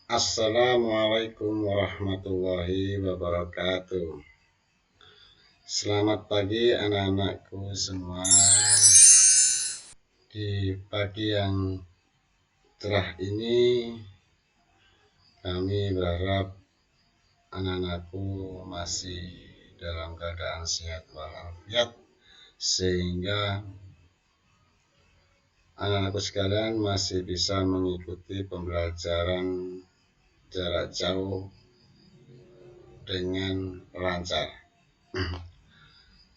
Assalamualaikum warahmatullahi wabarakatuh. Selamat pagi anak-anakku semua. Di pagi yang cerah ini, kami berharap anak-anakku masih dalam keadaan sehat walafiat, sehingga anak-anakku sekalian masih bisa mengikuti pembelajaran jarak jauh dengan lancar.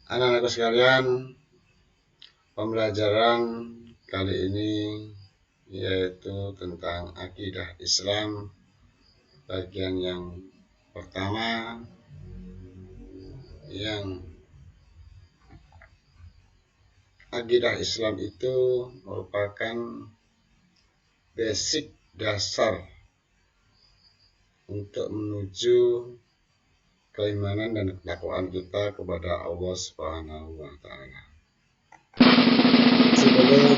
Anak-anakku sekalian, pembelajaran kali ini yaitu tentang akidah Islam bagian yang pertama, yang akidah Islam itu merupakan basic dasar untuk menuju keimanan dan ketakwaan kita kepada Allah Subhanahu wa Ta'ala. Sebelum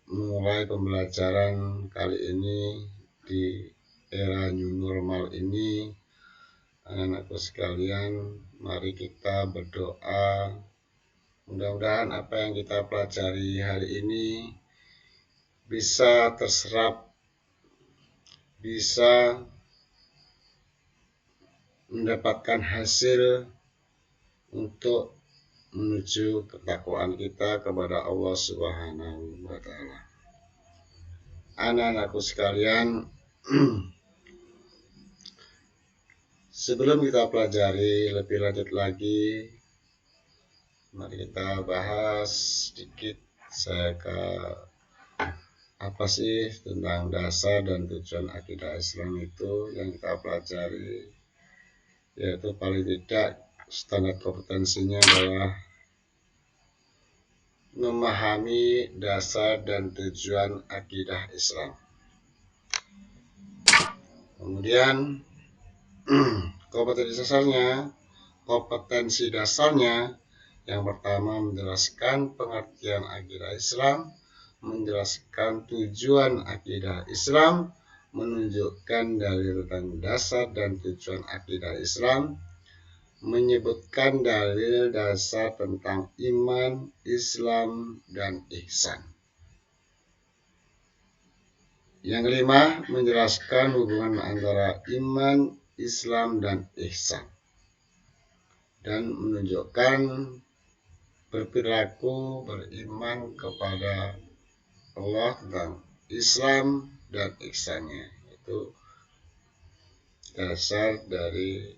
mulai pembelajaran kali ini di era new normal ini, anak-anakku sekalian, mari kita berdoa. Mudah-mudahan apa yang kita pelajari hari ini bisa terserap, bisa mendapatkan hasil untuk menuju ketakwaan kita kepada Allah Subhanahu wa Ta'ala. Anak-anakku sekalian, sebelum kita pelajari lebih lanjut lagi, mari kita bahas sedikit apa sih tentang dasar dan tujuan akidah Islam itu yang kita pelajari, yaitu paling tidak standar kompetensinya adalah memahami dasar dan tujuan akidah Islam. Kemudian kompetensi dasarnya yang pertama menjelaskan pengertian akidah Islam, menjelaskan tujuan akidah Islam, menunjukkan dalil tentang dasar dan tujuan akidah Islam, menyebutkan dalil dasar tentang iman, Islam, dan ihsan. Yang kelima, menjelaskan hubungan antara iman, Islam, dan ihsan, dan menunjukkan berperilaku beriman kepada Allah tentang Islam dan ihsannya. Itu dasar dari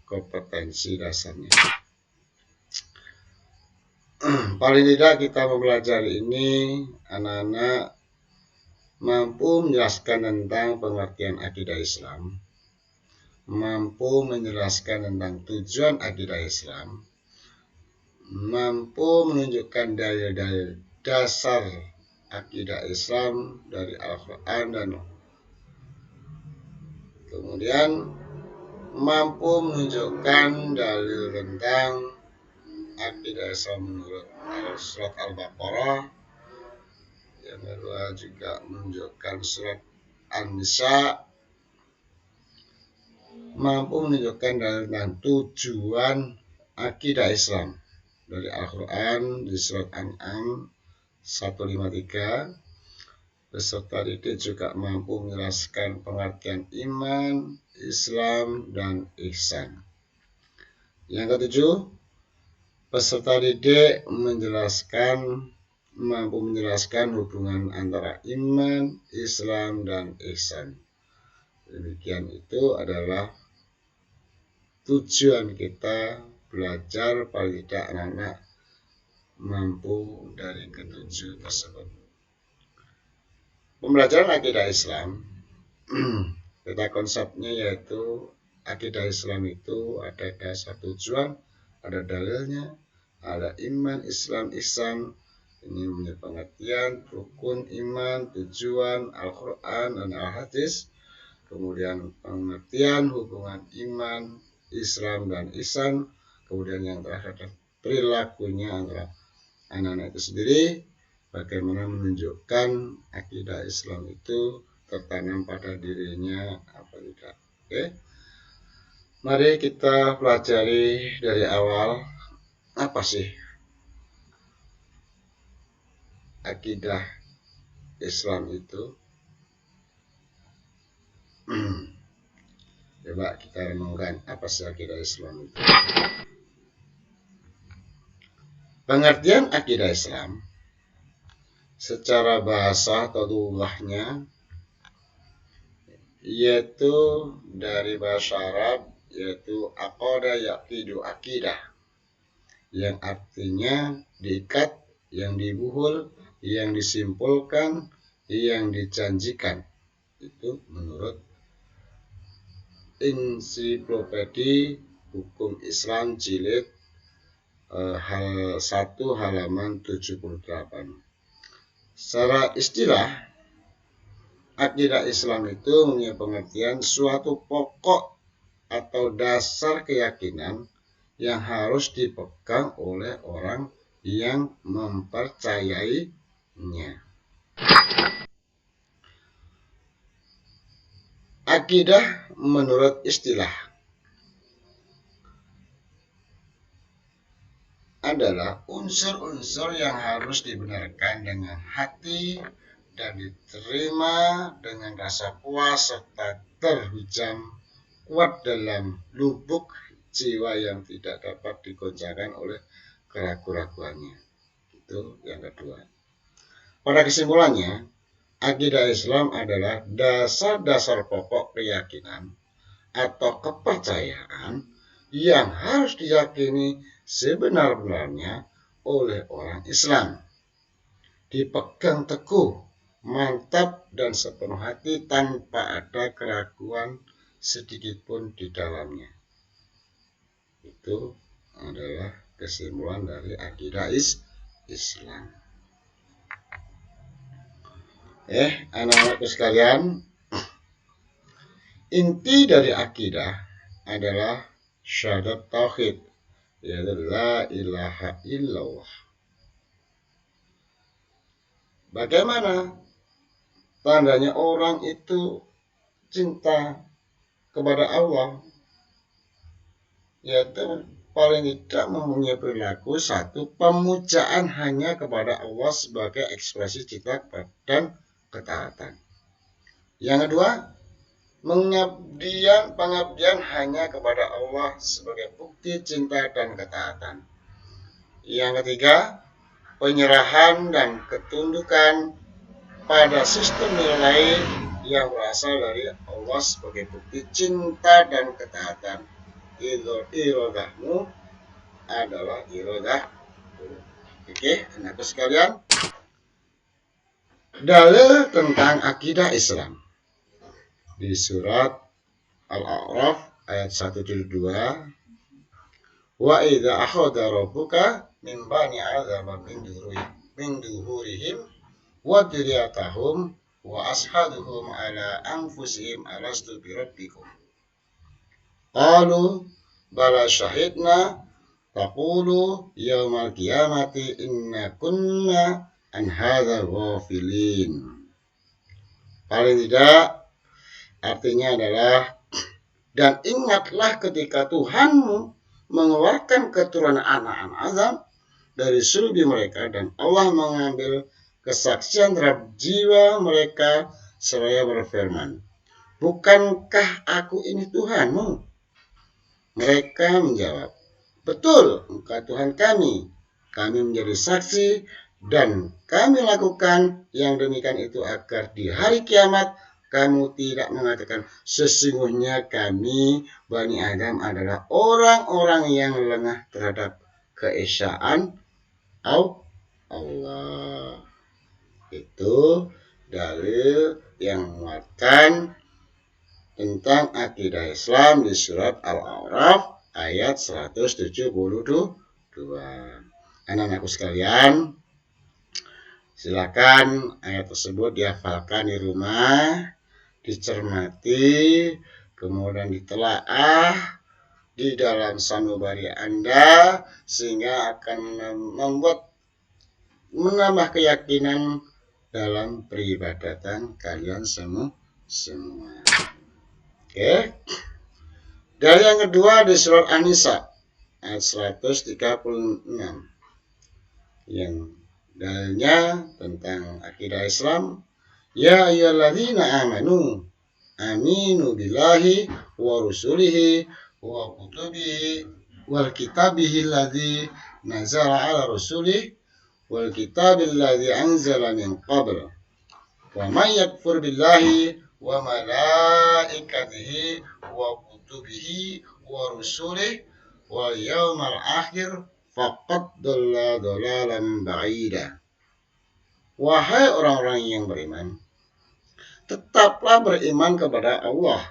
kompetensi dasarnya. Paling tidak kita mempelajari ini, anak-anak mampu menjelaskan tentang pengertian akidah Islam, mampu menjelaskan tentang tujuan akidah Islam, mampu menunjukkan dalil-dalil dasar akidah Islam dari Al-Quran, dan kemudian mampu menunjukkan dalil tentang akidah Islam menurut surat Al-Baqarah. Yang kedua juga menunjukkan surat An-Nisa, mampu menunjukkan dalil tentang tujuan akidah Islam dari Al-Quran di surat An'am 153. Beserta didik juga mampu menjelaskan pengertian iman, Islam, dan ihsan. Yang ketujuh, peserta didik mampu menjelaskan hubungan antara iman, Islam, dan ihsan. Demikian itu adalah tujuan kita belajar, paling tidak anak-anak mampu dari ketujuh tersebut. Pembelajaran akidah Islam, kita konsepnya yaitu akidah Islam itu ada dasar tujuan, ada dalilnya, ada iman, Islam, ihsan. Ini menjadi pengertian rukun iman, tujuan, Al-Quran, dan Al-Hadis. Kemudian pengertian hubungan iman, Islam, dan ihsan. Kemudian yang terakhir perilakunya antara anak-anak itu sendiri, bagaimana menunjukkan akidah Islam itu tertanam pada dirinya apa tidak. Oke, mari kita pelajari dari awal, apa sih akidah Islam itu. Coba kita renungkan, apa sih akidah Islam itu. Pengertian akidah Islam secara bahasa atau lughahnya yaitu dari bahasa Arab, yaitu aqada yaqidu akidah, yang artinya diikat, yang dibuhul, yang disimpulkan, yang dijanjikan. Itu menurut Ensiklopedia Hukum Islam Jilid 1 halaman 78. Secara istilah, akidah Islam itu mempunyai pengertian suatu pokok atau dasar keyakinan yang harus dipegang oleh orang yang mempercayainya. Akidah menurut istilah adalah unsur-unsur yang harus dibenarkan dengan hati dan diterima dengan rasa puas serta terhujam kuat dalam lubuk jiwa yang tidak dapat digoncangkan oleh keraguan-raguannya. Itu yang kedua. Pada kesimpulannya, akidah Islam adalah dasar-dasar pokok keyakinan atau kepercayaan yang harus diyakini sebenar-benarnya oleh orang Islam, dipegang teguh, mantap dan sepenuh hati tanpa ada keraguan sedikit pun di dalamnya. Itu adalah kesimpulan dari akidah Islam. Anak-anakku sekalian, inti dari akidah adalah syahadat tauhid, yaitu la ilaha illallah. Bagaimana tandanya orang itu cinta kepada Allah? Yaitu paling tidak mempunyai perilaku satu, pemujaan hanya kepada Allah sebagai ekspresi cinta dan ketaatan. Yang kedua, pengabdian hanya kepada Allah sebagai bukti cinta dan ketaatan. Yang ketiga, penyerahan dan ketundukan pada sistem nilai yang berasal dari Allah sebagai bukti cinta dan ketaatan. Irodahmu adalah irodahku. Oke, anakku sekalian, dalil tentang akidah Islam di surat Al-A'raf ayat 172, wa idza akhadha rabbuka min bani adama min duhurihim wa dzurriyyatahum wa ashaduhum ala anfusihim alastu bi rabbikum qalu bala syahidna taqulu yaumal qiyamati inna kunna an hadza ghafilin. Paling tidak artinya adalah, dan ingatlah ketika Tuhanmu mengeluarkan keturunan anak-anak Adam dari sulbi mereka dan Allah mengambil kesaksian terhadap jiwa mereka seraya berfirman, bukankah aku ini Tuhanmu? Mereka menjawab, betul, engkau Tuhan kami. Kami menjadi saksi dan kami lakukan yang demikian itu agar di hari kiamat kamu tidak mengatakan sesungguhnya kami Bani Adam adalah orang-orang yang lengah terhadap keesaan Allah. Itu dalil yang menguatkan tentang akidah Islam di surat Al-A'raf ayat 172. Anak-anakku sekalian, silakan ayat tersebut dihafalkan di rumah, dicermati, kemudian ditelaah di dalam sanubari Anda, sehingga akan menambah keyakinan dalam peribadatan kalian semua. Oke. Dan yang kedua di surat An-Nisa ayat 136 yang dalilnya tentang akidah Islam. Ya ayyuhalladzina amanu aminu billahi wa rusulihi wa kutubihi wal kitabihi alladzi nazala ala rusulihi wal kitabil ladzi anzala min qabl wa may yakfur billahi wa malaikatihi wa kutubihi wa rusulihi wal yawmal akhir faqad dhalla dhalalan ba'ida. Wahai orang-orang yang beriman, tetaplah beriman kepada Allah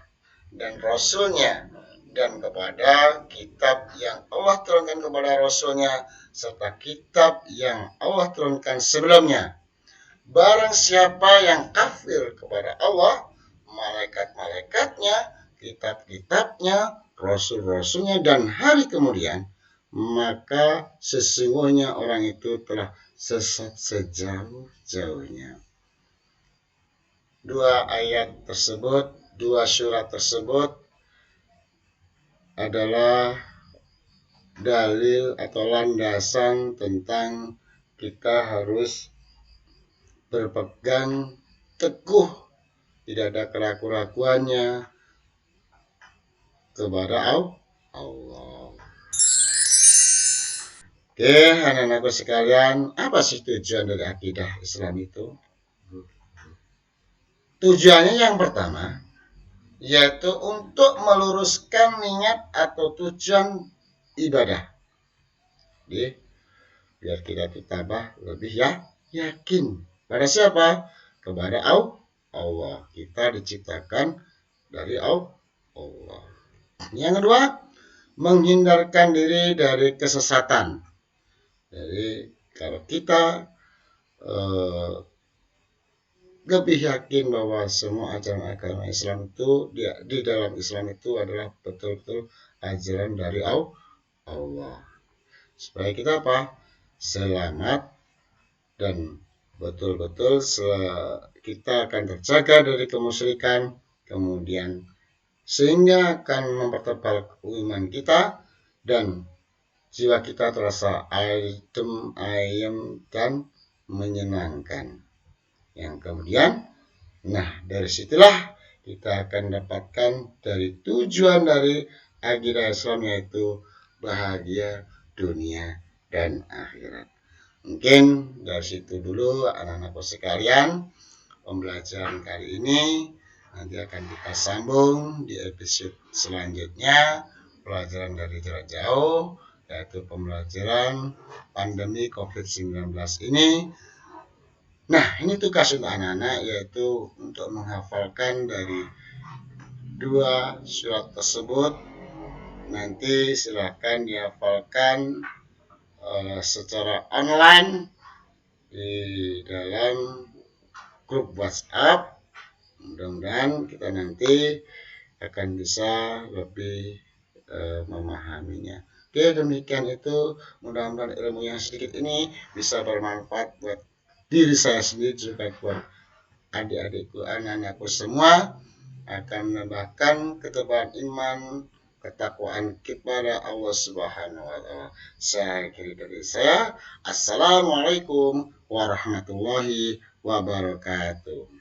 dan Rasul-Nya dan kepada kitab yang Allah turunkan kepada Rasul-Nya serta kitab yang Allah turunkan sebelumnya. Barang siapa yang kafir kepada Allah, malaikat-malaikatnya, kitab-kitabnya, rasul-rasulnya, dan hari kemudian, maka sesungguhnya orang itu telah sesat sejauh-jauhnya. Dua surat tersebut adalah dalil atau landasan tentang kita harus berpegang teguh, tidak ada keraguan-raguannya kepada Allah. Oke, anak-anakku sekalian, apa sih tujuan dari akidah Islam itu? Tujuannya yang pertama, yaitu untuk meluruskan niat atau tujuan ibadah. Jadi, biar kita tambah lebih yakin. Pada siapa? Kepada Allah. Kita diciptakan dari Allah. Yang kedua, menghindarkan diri dari kesesatan. Jadi, kalau kita lebih yakin bahwa semua ajaran agama Islam itu di dalam Islam itu adalah betul-betul ajaran dari Allah. Supaya kita apa? Selamat dan betul-betul kita akan terjaga dari kemusyrikan, kemudian sehingga akan mempertebal iman kita dan jiwa kita terasa adem, ayem, dan menyenangkan. Yang kemudian, dari situlah kita akan dapatkan dari tujuan dari akidah Islam, yaitu bahagia dunia dan akhirat. Mungkin dari situ dulu anak-anakku sekalian pembelajaran kali ini. Nanti akan kita sambung di episode selanjutnya, pelajaran dari jarak jauh, yaitu pembelajaran pandemi COVID-19 ini. Nah, ini tugas untuk anak-anak, yaitu untuk menghafalkan dari dua surat tersebut. Nanti silakan dihafalkan secara online di dalam grup WhatsApp. Mudah-mudahan kita nanti akan bisa lebih memahaminya. Oke, demikian itu. Mudah-mudahan ilmu yang sedikit ini bisa bermanfaat buat diri saya sendiri, juga buat adik-adikku, anak-anakku semua, akan menambahkan ketebalan iman, ketakwaan kepada Allah Subhanahu wa Ta'ala. Saya akhiri dari saya. Assalamualaikum warahmatullahi wabarakatuh.